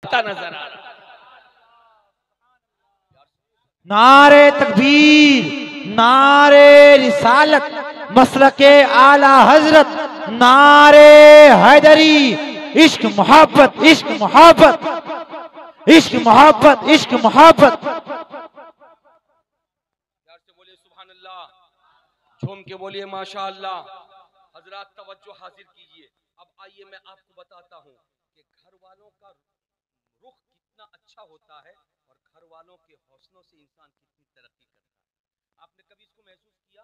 कांपता नजर आ रहा है। नारे तकबीर, नारे रिसालत, मसलके आला हजरत, नारे हैदरी, इश्क मोहब्बत, इश्क मोहब्बत, इश्क मोहब्बत, इश्क मोहब्बत। प्यार से बोलिए सुभान अल्लाह, झूम के बोलिए माशा अल्लाह। हजरात तवज्जो हासिल कीजिए। अब आइए मैं आपको बताता हूँ कि घर वालों का रुख कितना अच्छा होता है और घर वालों के हौसलों से इंसान कितनी तरक्की करता है। आपने कभी इसको महसूस किया?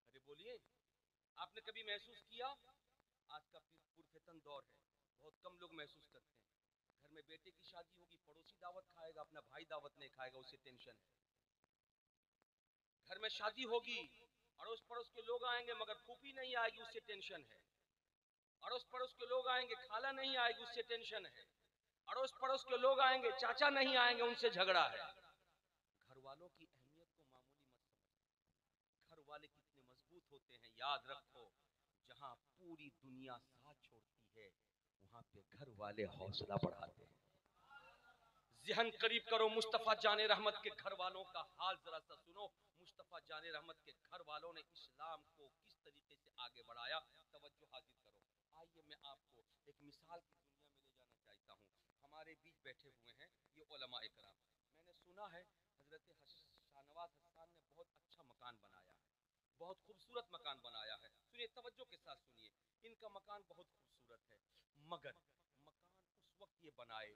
अरे बोलिए, आपने कभी महसूस किया? आज का पुरफेतन दौर है, बहुत कम लोग महसूस करते हैं। घर में बेटे की शादी होगी, पड़ोसी दावत खाएगा, अपना भाई दावत नहीं खाएगा, उसे टेंशन है। घर में शादी होगी, अड़ोस पड़ोस के लोग आएंगे मगर फूफी नहीं आएगी, उससे टेंशन है। अड़ोस पड़ोस के लोग आएंगे, खाला नहीं आएगी, उससे टेंशन है। अड़ोस पड़ोस के लोग आएंगे, चाचा नहीं आएंगे, उनसे झगड़ा है। घर वालों की अहमियत को मामूली मत समझो। घर वाले कितने मजबूत होते हैं, याद रखो। जहां पूरी दुनिया साथ छोड़ती है, वहां पे घर वाले हौसला बढ़ाते हैं। ज़हन करीब करो, मुस्तफ़ा जाने रहमत के घर वालों का हाल जरा सा सुनो। मुस्तफ़ा जाने रहमत के घर वालों ने इस्लाम को किस तरीके से आगे बढ़ाया, तवज्जो हासिल करो। आइए मैं आपको एक मिसाल की दुनिया में ले जाना चाहता हूँ। हमारे बीच बैठे हुए हैं ये उलमा इकराम। मैंने सुना है हजरत शाहनवाज हसन ने बहुत अच्छा मकान बनाया है, बहुत खूबसूरत मकान बनाया है। सुनिए, तवज्जो के साथ सुनिए, इनका मकान बहुत खूबसूरत है, मगर मकान उस वक्त ये बनाए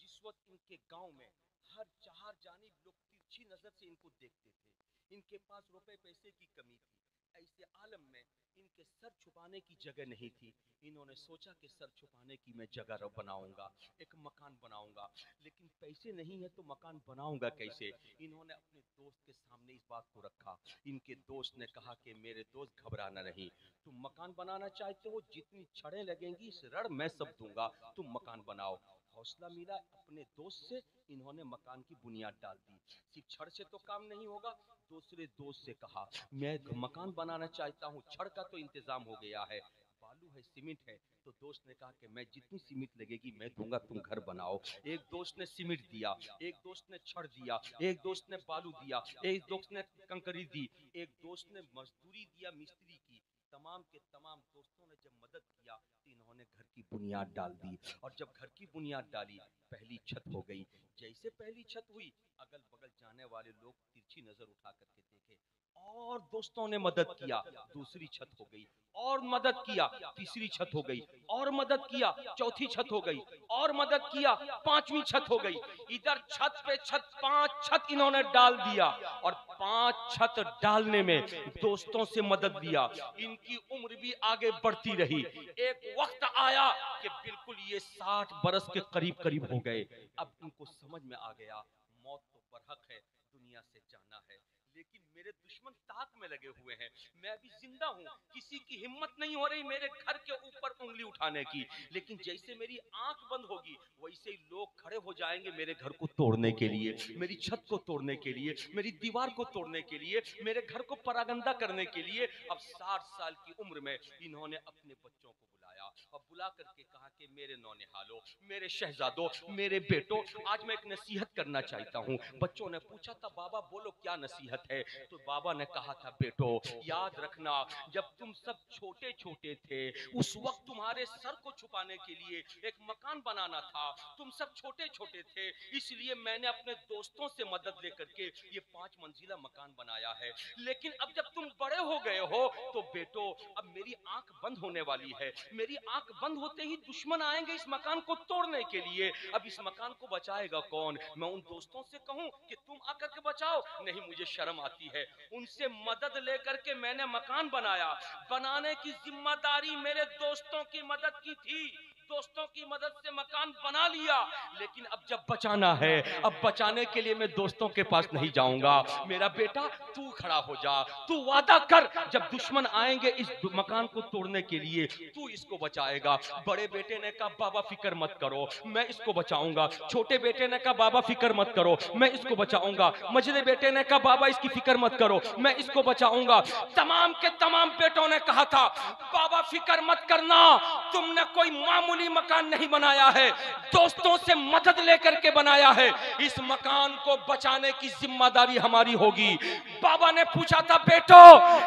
जिस वक्त इनके गांव में हर चार जानिब लोग तिरछी नजर से इनको देखते थे। इनके पास रुपए पैसे की कमी थी। ऐसे आलम में इनके सर छुपाने की जगह नहीं थी। इन्होंने सोचा कि सर छुपाने की मैं जगह बनाऊंगा, एक मकान बनाऊंगा। लेकिन पैसे नहीं है तो मकान बनाऊंगा कैसे? इन्होंने अपने दोस्त के सामने इस बात को रखा। इनके दोस्त ने कहा कि मेरे दोस्त घबराना नहीं, तुम मकान बनाना चाहते हो, जितनी छड़ें लगेंगी इस रड़ मैं सब दूंगा, तुम मकान बनाओ। हौसला मिला अपने दोस्त से, इन्होंने मकान की बुनियाद डाल दी। सिर्फ छड़ से तो काम नहीं होगा, दूसरे दोस्त से कहा मैं मकान बनाना चाहता हूँ, छड़ का तो इंतजाम हो गया है, बालू है, सीमेंट है। तो दोस्त ने कहा कि मैं जितनी सीमेंट लगेगी मैं दूंगा, तुम घर बनाओ। एक दोस्त ने सीमेंट दिया, एक दोस्त ने छड़ दिया, एक दोस्त ने बालू दिया, एक दोस्त ने कंकरी दी, एक दोस्त ने मजदूरी दिया मिस्त्री की। तमाम के तमाम दोस्तों ने जब मदद किया तो इन्होंने घर की बुनियाद डाल दी। और जब घर की बुनियाद डाली, पहली छत हो गई। जैसे पहली छत हुई, अगल बगल जाने वाले लोग तिरछी नजर उठा करके देखे, और दोस्तों ने मदद किया, दूसरी छत हो गई, और मदद किया, तीसरी छत हो गई, और मदद किया, चौथी छत हो गई, और मदद किया, पांचवी छत हो गई। इधर छत पे छत, 5 छत इन्होंने डाल दिया। और 5 छत डालने में दोस्तों से मदद लिया। इनकी उम्र भी आगे बढ़ती रही। एक वक्त आया कि बिल्कुल ये 60 बरस के करीब करीब हो गए। अब इनको समझ में आ गया मौत तो बरहक है, दुनिया से जाना है, लेकिन मेरे दुश्मन ताक में लगे हुए हैं, मैं अभी जिंदा हूं, किसी की हिम्मत नहीं हो रही मेरे घर के ऊपर उंगली उठाने की। लेकिन जैसे मेरी आंख बंद होगी, वैसे ही लोग खड़े हो जाएंगे मेरे घर को तोड़ने के लिए, मेरी छत को तोड़ने के लिए, मेरी दीवार को तोड़ने के लिए, मेरे घर को परागंदा करने के लिए। अब 60 साल की उम्र में इन्होंने अपने बच्चों को बुलाया और बुला करके कहा कि मेरे नौनिहालों, मेरे शहजादों, मेरे बेटों, आज मैं एक नसीहत करना चाहता हूँ। बच्चों ने पूछा था बाबा बोलो क्या नसीहत है? तो बाबा ने कहा था बेटो याद रखना, जब तुम सब छोटे छोटे थे उस वक्त तुम्हारे सर को छुपाने के लिए एक मकान बनाना था। तुम सब छोटे छोटे थे, इसलिए मैंने अपने दोस्तों से मदद लेकर के ये 5 मंजिला मकान बनाया है। लेकिन अब जब तुम बड़े हो गए हो तो बेटो अब मेरी आंख बंद होने वाली है, मेरी आंख बंद होते ही दुश्मन आएंगे इस मकान को तोड़ने के लिए। अब इस मकान को बचाएगा कौन? मैं उन दोस्तों से कहूं कि तुम आकर के बचाओ? नहीं, मुझे शर्म आती है। उनसे मदद लेकर के मैंने मकान बनाया। बनाने की जिम्मेदारी मेरे दोस्तों की मदद की थी, दोस्तों की मदद से मकान बना लिया। लेकिन अब जब बचाना है, अब बचाने के लिए मैं दोस्तों के पास नहीं जाऊंगा। मेरा बेटा तू खड़ा हो जा, तू वादा कर जब दुश्मन आएंगे इस मकान को तोड़ने के लिए तू इसको बचाएगा। बड़े बेटे ने कहा बाबा फिक्र मत करो, मैं इसको बचाऊंगा। छोटे बेटे ने कहा बाबा फिक्र मत करो, मैं इसको बचाऊंगा। मझले बेटे ने कहा बाबा इसकी फिक्र मत करो, मैं इसको बचाऊंगा। तमाम के तमाम बेटों ने कहा था बाबा फिक्र मत करना, तुमने कोई मामूली मामूली मकान नहीं बनाया है, दोस्तों से मदद लेकर के बनाया है। इस मकान को बचाने की जिम्मेदारी हमारी होगी। बाबा ने पूछा था, बेटो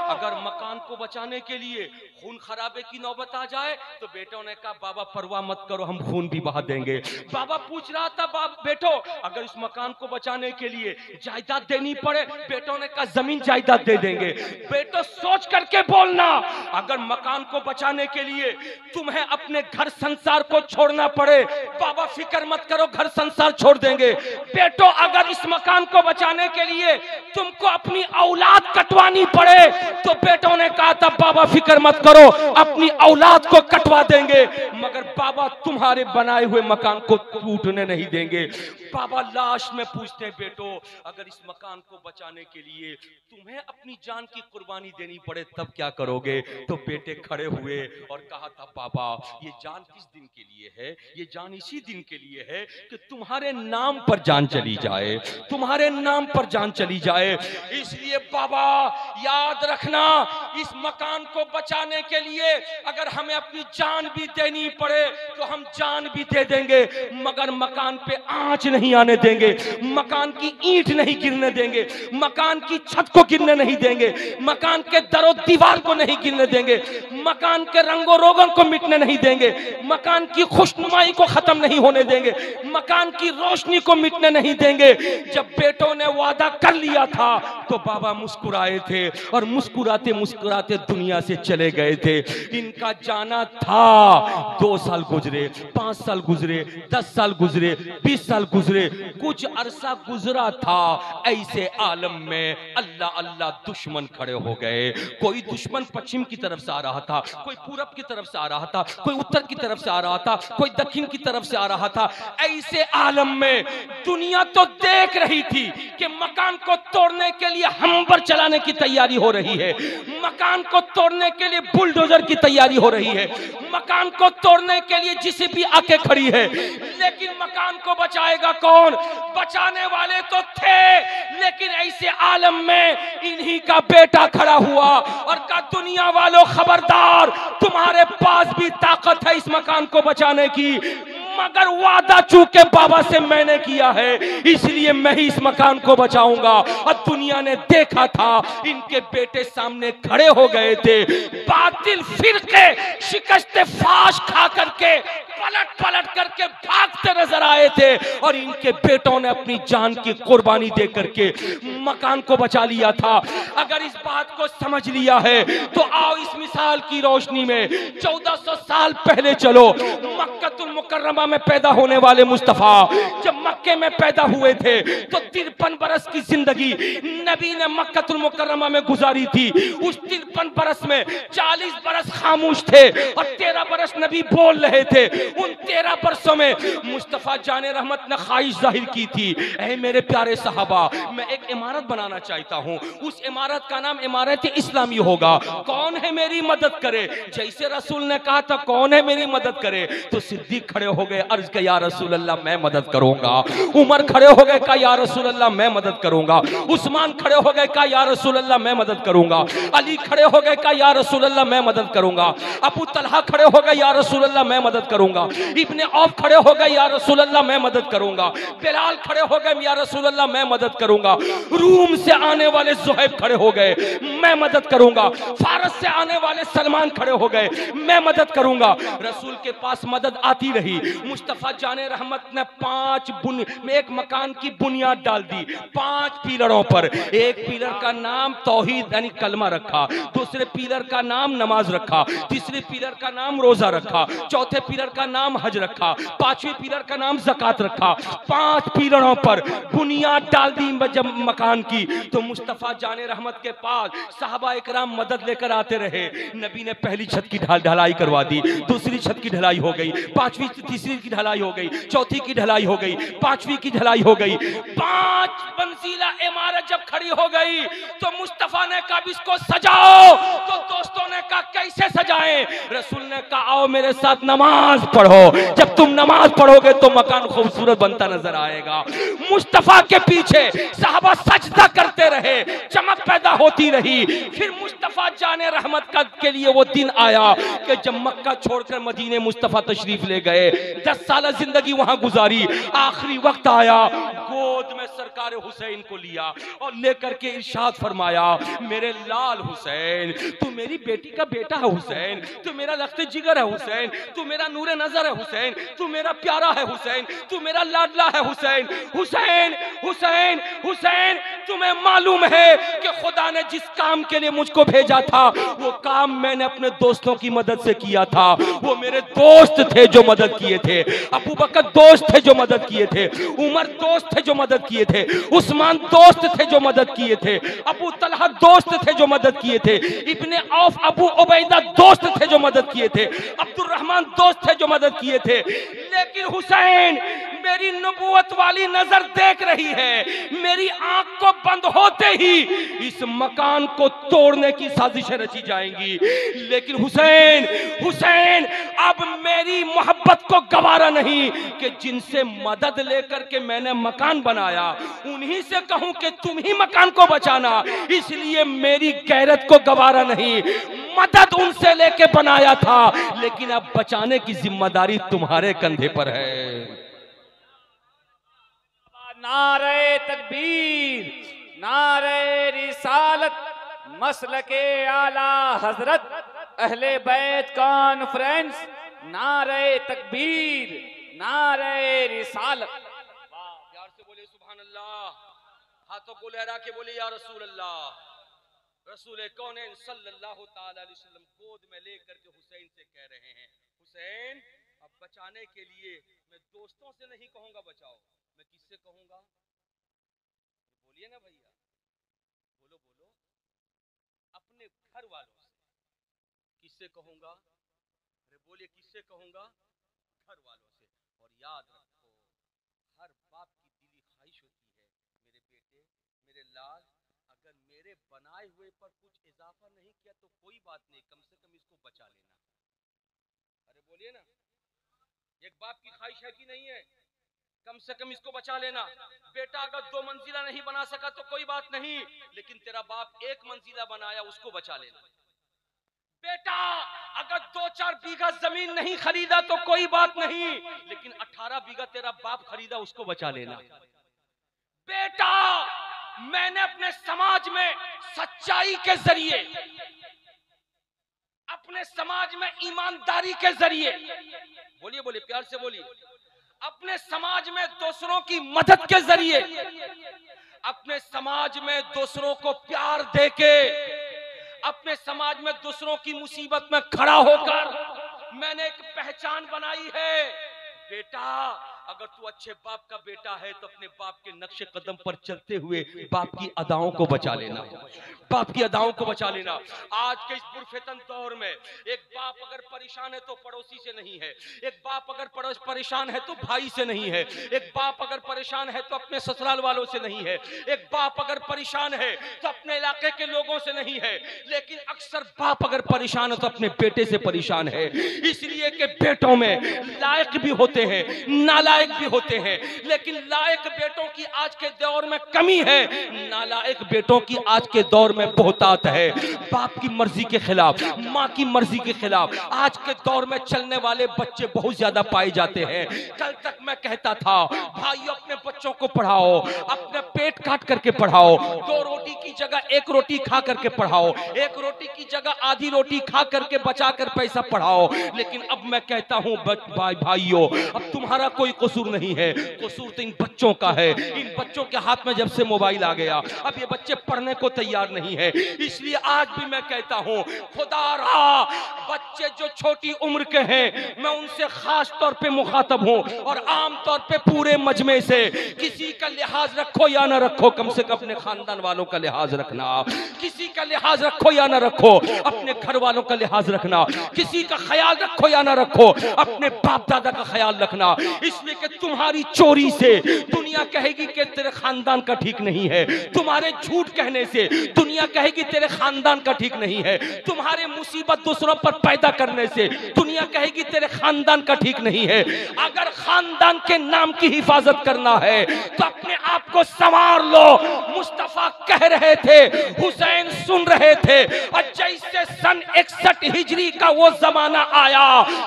अगर मकान को बचाने के लिए खून खराबे की नौबत आ जाए तो बेटों ने कहा बाबा परवाह मत करो, हम खून भी बहा देंगे। बाबा पूछ रहा था, बेटो अगर इस मकान को बचाने के लिए जायदाद देनी पड़े, बेटों ने कहा जमीन जायदाद दे देंगे। बेटो सोच करके बोलना, अगर मकान को बचाने के लिए तुम्हें अपने घर संसार को छोड़ना पड़े, बाबा फिक्र मत करो, घर संसार छोड़ देंगे। बेटो अगर इस मकान को बचाने के लिए तुमको अपनी औलाद कटवानी पड़े, तो बेटों ने कहा था बाबा फिक्र मत करो, अपनी औलाद को कटवा देंगे, मगर बाबा तुम्हारे बनाए हुए मकान को टूटने नहीं देंगे। बाबा लास्ट में पूछते हैं, बेटो अगर इस मकान को बचाने के लिए तुम्हें अपनी जान की कुर्बानी देनी पड़े तब क्या करोगे? तो बेटे खड़े हुए और कहा था, बाबा ये जान किस दिन के लिए है? ये जान इसी दिन के लिए है कि तुम्हारे नाम पर जान चली जाए, तुम्हारे नाम पर जान चली जाए। इसलिए बाबा याद रखना, इस मकान को बचाने के लिए अगर हमें अपनी जान भी देनी पड़े तो हम जान भी दे देंगे, मगर मकान पे आंच नहीं आने देंगे, मकान की ईंट नहीं गिरने देंगे, मकान की छत को गिरने नहीं देंगे, मकान के दरो दीवार को नहीं गिरने देंगे, मकान के रंगो रोगन को मिटने नहीं देंगे, मकान की खुशनुमाई को खत्म नहीं होने देंगे, मकान की रोशनी को मिटने नहीं देंगे। जब बेटों ने वादा कर लिया था तो बाबा मुस्कुराए थे और मुस्कुराते मुस्कुराते दुनिया से चले गए थे। इनका जाना था, 2 साल गुजरे, 5 साल गुजरे, 10 साल गुजरे, 20 साल गुजरे, कुछ अरसा गुजरा था। ऐसे आलम में अल्लाह अल्लाह दुश्मन खड़े हो गए। कोई दुश्मन पश्चिम की तरफ से आ रहा था, कोई पूरब की तरफ से आ रहा था, कोई उत्तर की तरफ से आ रहा था, कोई दक्षिण की तरफ से आ रहा था। ऐसे आलम में दुनिया तो देख रही थी कि मकान को तोड़ने के लिए हमबर चलाने की तैयारी हो रही है, मकान को तोड़ने के लिए बुलडोजर की तैयारी हो रही है, मकान को तोड़ने के लिए जेसीबी आके खड़ी है। लेकिन मकान को बचाएगा कौन? बचाने वाले तो थे, लेकिन ऐसे आलम में इन्हीं का बेटा खड़ा हुआ और कहा, दुनिया वालों खबरदार, तुम्हारे पास भी ताकत है इस मकान को बचाने की, मगर वादा चूके बाबा से मैंने किया है, इसलिए मैं ही इस मकान को बचाऊंगा। और दुनिया ने देखा था, इनके बेटे सामने खड़े हो गए थे, बातिल फिरके शिकस्त फाश खा करके पलट पलट करके भागते नजर आए थे, और इनके बेटों ने अपनी जान की कुर्बानी दे करके मकान को बचा लिया था। अगर इस बात को समझ लिया है तो आओ इस मिसाल की रोशनी में 1400 साल पहले चलो। मक्कतुल मुकर्रमा में पैदा होने वाले मुस्तफा जब मक्के में पैदा हुए थे तो 53 बरस की जिंदगी नबी ने मक्कतुल मुकर्रमा में गुजारी थी। उस 53 बरस में 40 बरस खामोश थे और 13 बरस नबी बोल रहे थे। उन 13 बरसों में मुस्तफा जाने रहमत ने ख्वाहिश जाहिर की थी, ऐ मेरे प्यारे सहाबा, मैं एक इमारत बनाना चाहता हूँ, उस इमारत का नाम इमारत इस्लामी होगा, कौन है मेरी मदद करे? जैसे रसूल ने कहा था कौन है मेरी मदद करे, तो सिद्दीक खड़े हो गए, अर्ज किया या रसूल अल्लाह मैं मदद करूंगा। उमर खड़े हो गए, कहा या रसूल अल्लाह मैं मदद करूंगा। उस्मान खड़े हो गए, कहा या रसूल अल्लाह मैं मदद करूंगा। अली खड़े हो गए, कहा या रसूल अल्लाह मैं मदद करूंगा। अबू तलहा खड़े हो गए, या रसूल अल्लाह मैं मदद करूंगा। इब्ने औफ खड़े हो गए, या रसूल अल्लाह मैं मदद करूंगा। बिलाल खड़े हो गए, या रसूल अल्लाह मैं मदद करूंगा। रूम से आने वाले ज़ुहैब खड़े हो गए, मैं मदद करूंगा। फारस से आने वाले सलमान खड़े हो गए, मैं मदद करूंगा। रसूल के पास मदद आती रही। मुस्तफा जाने रहमत ने एक मकान की बुनियाद डाल दी 5 पिलरों पर। एक पिलर का नाम तौहीद यानी कलमा रखा, दूसरे पिलर का नाम नमाज रखा, तीसरे पिलर का नाम रोजा रखा, चौथे पिलर का नाम हज रखा, 5वें पिलर का नाम ज़कात रखा। 5 पिलरों पर बुनियाद डाल दी जब मकान की। तो मुस्तफा जाने रहमत के पास सहाबा इकराम मदद लेकर आते रहे। नबी ने पहली छत की ढलाई करवा दी, दूसरी छत की ढलाई हो गई, 5वीं तीसरी की ढलाई हो गई, चौथी की ढलाई हो गई, पांचवी की ढलाई हो गई। 5 मंजिला इमारत जब खड़ी हो गई तो मुस्तफा ने कहा इसको सजाओ। तो दोस्तों ने कहा कैसे सजाएं? रसूल ने कहा आओ मेरे साथ नमाज पढ़ो। जब तुम नमाज पढ़ोगे तो मकान खूबसूरत बनता नजर आएगा। मुस्तफा के पीछे साहबा सजदा करते रहे, चमक पैदा होती रही। फिर मुस्तफा जाने रहमत का के लिए वो दिन आया कि जब मक्का छोड़कर मदीने मुस्तफा तशरीफ ले गए। 10 साल जिंदगी वहां गुजारी। आखिरी वक्त आया, गोद में सरकार हुसैन को लिया और लेकर के इरशाद फरमाया मेरे लाल हुसैन, तू मेरी बेटी का बेटा है हुसैन, तू मेरा लख्त जिगर है हुसैन, तू मेरा नूरे नजर है हुसैन, तू मेरा प्यारा है हुसैन, तू मेरा लाडला है हुसैन। हुसैन हुसैन हुसैन, तुम्हें मालूम है कि खुदा ने जिस काम के लिए मुझको भेजा था वो काम मैंने अपने दोस्तों की मदद से किया था। वो मेरे दोस्त थे जो मदद किए थे, अबू बकर दोस्त थे जो मदद किए थे, उमर दोस्त थे जो मदद किए थे, उस्मान दोस्त थे जो मदद किए थे, अबू तलहा दोस्त थे जो मदद किए थे, इब्ने औफ अबू उबैदा दोस्त थे जो मदद किए थे, अब्दुल रहमान दोस्त थे जो मदद किए थे। लेकिन हुसैन मेरी नबूवत वाली नजर देख रही है, मेरी आंख को बंद होते ही इस मकान को तोड़ने की साजिशें रची जाएंगी। लेकिन हुसैन हुसैन अब मेरी मोहब्बत को गवारा नहीं कि जिनसे मदद लेकर के मैंने मकान बनाया उन्हीं से कहूं कि तुम ही मकान को बचाना। इसलिए मेरी गैरत को गवारा नहीं, मदद उनसे लेके बनाया था, लेकिन अब बचाने की जिम्मेदारी तुम्हारे कंधे पर है। नारे तकबीर, नारे रिसालत, मसलके आला हजरत, अहले बैत कॉन्फ्रेंस, नारे तकबीर, नारे रिसालत। प्यार से बोले सुभान अल्लाह, हाथों को लहरा के बोले या रसूल अल्लाह। रसूल कौनैन सल्लल्लाहु ताला अलैहि वसल्लम गोद में लेकर के हुसैन से कह रहे हैं हुसैन अब बचाने के लिए मैं दोस्तों से नहीं कहूंगा बचाओ, मैं किससे कहूंगा? बोलिए ना भैया, बोलो बोलो, अपने घर वालों से। किससे कहूंगा? अरे बोलिए किससे कहूंगा? घर वालों से। और याद रखो हर बाप की दिली ख्वाहिश होती है मेरे बेटे मेरे लाल अगर मेरे बनाए हुए पर कुछ इजाफा नहीं किया तो कोई बात नहीं, कम से कम इसको बचा लेना। अरे बोलिए ना, एक बाप की ख्वाहिश है कि नहीं है? कम से कम इसको बचा लेना। बेटा अगर 2 मंजिला नहीं बना सका तो कोई बात नहीं, लेकिन तेरा बाप 1 मंजिला बनाया उसको बचा लेना। बेटा अगर 2-4 बीघा जमीन नहीं खरीदा तो कोई बात नहीं, लेकिन 18 बीघा तेरा बाप खरीदा उसको बचा लेना। बेटा मैंने अपने समाज में सच्चाई के जरिए, अपने समाज में ईमानदारी के जरिए, बोलिए बोलिए प्यार से बोलिए, अपने समाज में दूसरों की मदद के जरिए, अपने समाज में दूसरों को प्यार देके, अपने समाज में दूसरों की मुसीबत में खड़ा होकर मैंने एक पहचान बनाई है। बेटा अगर तू अच्छे बाप का बेटा है तो अपने बाप के नक्शे कदम पर चलते हुए बाप की अदाओं को बचा लेना, बाप की अदाओं को बचा लेना। आज के इस पुरफितन दौर में एक बाप अगर परेशान है तो पड़ोसी से नहीं है, एक बाप अगर परेशान है तो भाई से नहीं है, एक बाप अगर परेशान है तो अपने ससुराल वालों से नहीं है, एक बाप अगर परेशान है तो अपने इलाके के लोगों से नहीं है, लेकिन अक्सर बाप अगर परेशान है तो अपने बेटे से परेशान है। इसलिए कि बेटों में लायक भी होते हैं, नालायक भी होते हैं, लेकिन लायक बेटों की आज के दौर में कमी है, नालायक बेटों की आज के दौर में बहुतात है। बाप की मर्जी के खिलाफ, माँ की मर्जी के खिलाफ आज के दौर में चलने वाले बच्चे बहुत ज्यादा पाए जाते हैं। कल तक मैं कहता था भाइयों अपने बच्चों को पढ़ाओ, अपने पेट काट करके पढ़ाओ, 2 रोटी की जगह 1 रोटी खा करके पढ़ाओ, 1 रोटी की जगह आधी रोटी खा करके बचा कर पैसा पढ़ाओ। लेकिन अब मैं कहता हूं भाइयों अब तुम्हारा कोई कसूर नहीं है, कसूर तो इन बच्चों का है। इन बच्चों के हाथ में जब से मोबाइल आ गया अब ये बच्चे पढ़ने को तैयार नहीं है। इसलिए आज भी मैं कहता हूं खुदा रहा बच्चे जो छोटी उम्र के हैं मैं उनसे खास तौर पे मुखातब हूं और आम तौर पे पूरे मजमे से किसी का लिहाज रखो या ना रखो, कम से कम अपने खानदान वालों का लिहाज रखना। किसी का लिहाज रखो या ना रखो, अपने घर वालों का लिहाज रखना। किसी का ख्याल रखो या ना रखो, अपने बाप दादा का ख्याल रखना। इसलिए कि तुम्हारी चोरी से दुनिया कहेगी कि तेरे खानदान का ठीक नहीं है, तुम्हारे झूठ कहने से दुनिया कहेगी तेरे खानदान का ठीक नहीं है, तुम्हारे मुसीबत दूसरों पर पैदा करने से दुनिया कहेगी तेरे खानदान का ठीक नहीं है। अगर खानदान के नाम की हिफाजत करना है तो अपने आप को संवार लो। मुस्तफा कह रहे थे, हुसैन सुन रहे थे, और जैसे सन 61 हिजरी का वो जमाना आया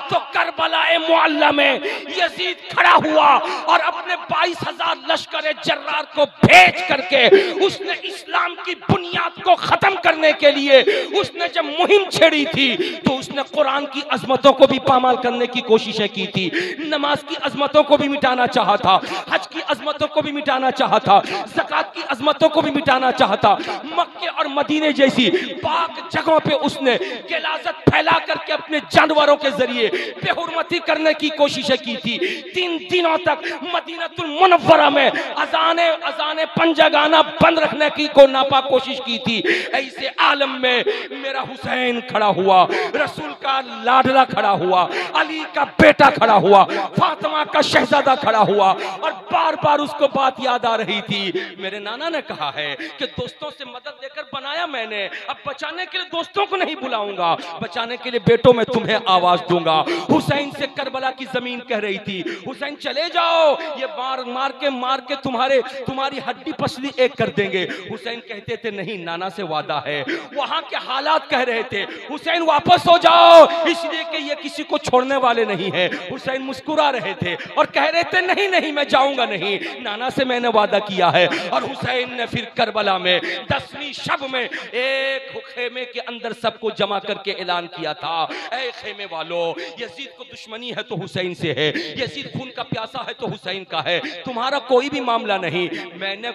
तो करबला मुअल्ला में यजीद खड़ा हुआ और अपने 22,000 लश्कर जर्रार को भेज करके उसने इस्लाम की बुनियाद को खत्म करने के लिए उसने जब मुहिम छेड़ी थी तो उसने कुरान की अजमतों को भी पामाल करने की कोशिशें की थी, नमाज की अजमतों को भी मिटाना चाहा था, हज की अजमतों को भी मिटाना चाहा था, ज़कात की अजमतों को भी मिटाना चाहा था। मक्के और मदीने जैसी पाक जगहों पे उसने गिलाज़त फैला करके अपने जानवरों के जरिए बेहुरमती करने की कोशिशें की थी। 3 दिनों तक मदीनतुल मुनव्वरा में अजाने पंजगाना बंद रखने की को नापाक कोशिश की थी। ऐसे आलम में मेरा हुसैन खड़ा हुआ, रसूल का लाडला खड़ा हुआ, अली का बेटा खड़ा हुआ, फातिमा का शहजादा खड़ा हुआ, और बार बार उसको बात याद आ रही थी। मेरे नाना ने कहा है कि दोस्तों से मदद लेकर बनाया मैंने, अब बचाने के लिए दोस्तों को नहीं बुलाऊंगा, बचाने के लिए बेटों में तुम्हें आवाज दूंगा। हुसैन से करबला की जमीन कह रही थी, हुसैन चले जाओ, ये मार के तुम्हारी हड्डी पसली एक कर देंगे। हुसैन कहते थे नहीं, नाना से वादा है। वहां के हालात कह रहे थे हुसैन वापस हो जाओ, इसलिए कि ये किसी को छोड़ने वाले नहीं है। हुसैन मुस्कुरा रहे थे और कह रहे थे नहीं नहीं मैं जाऊंगा नहीं, नाना से मैंने वादा किया है। और हुसैन ने फिर करबला में 10वीं शब में एक खेमे के अंदर सबको जमा करके ऐलान किया था, ऐ खेमे वालों, यजीद को दुश्मनी है तो हुसैन से है, यजीद खून का प्यासा है तो हुसैन का है, तुम्हारा कोई भी मामला नहीं। मैंने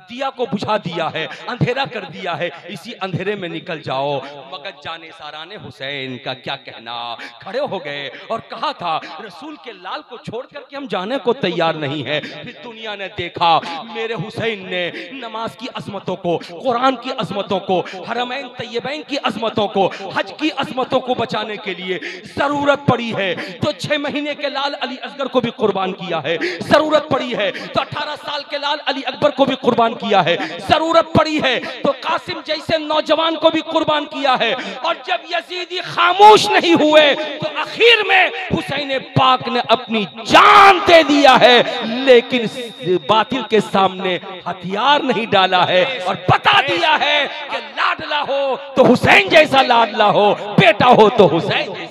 दिया को बुझा दिया है, अंधेरा कर दिया है, इसी अंधेरे में निकल जाओ। मगर जाने साराने हुसैन का क्या कहना, खड़े हो गए और कहा था रसूल के लाल को छोड़ करके हम जाने को तैयार नहीं है। फिर दुनिया ने देखा मेरे हुसैन ने नमाज की अजमतों को, कुरान की अजमतों को, हरमैन तैयबैन की अजमतों को, हज की अजमतों को बचाने के लिए जरूरत पड़ी है तो 6 महीने के लाल अली असगर को भी कुर्बान किया है, जरूरत पड़ी है तो 18 साल के लाल अली अकबर को भी कुर्बान किया है, जरूरत पड़ी है तो कासिम जैसे नौजवान को भी कुर्बान किया है। और जब यजीदी खामोश नहीं हुए तो आखिर में हुसैन पाक ने अपनी जान दे दिया है, लेकिन बातिल के सामने हथियार नहीं डाला है और बता दिया है कि लाडला हो तो हुसैन जैसा लाडला हो, बेटा हो तो हुसैन।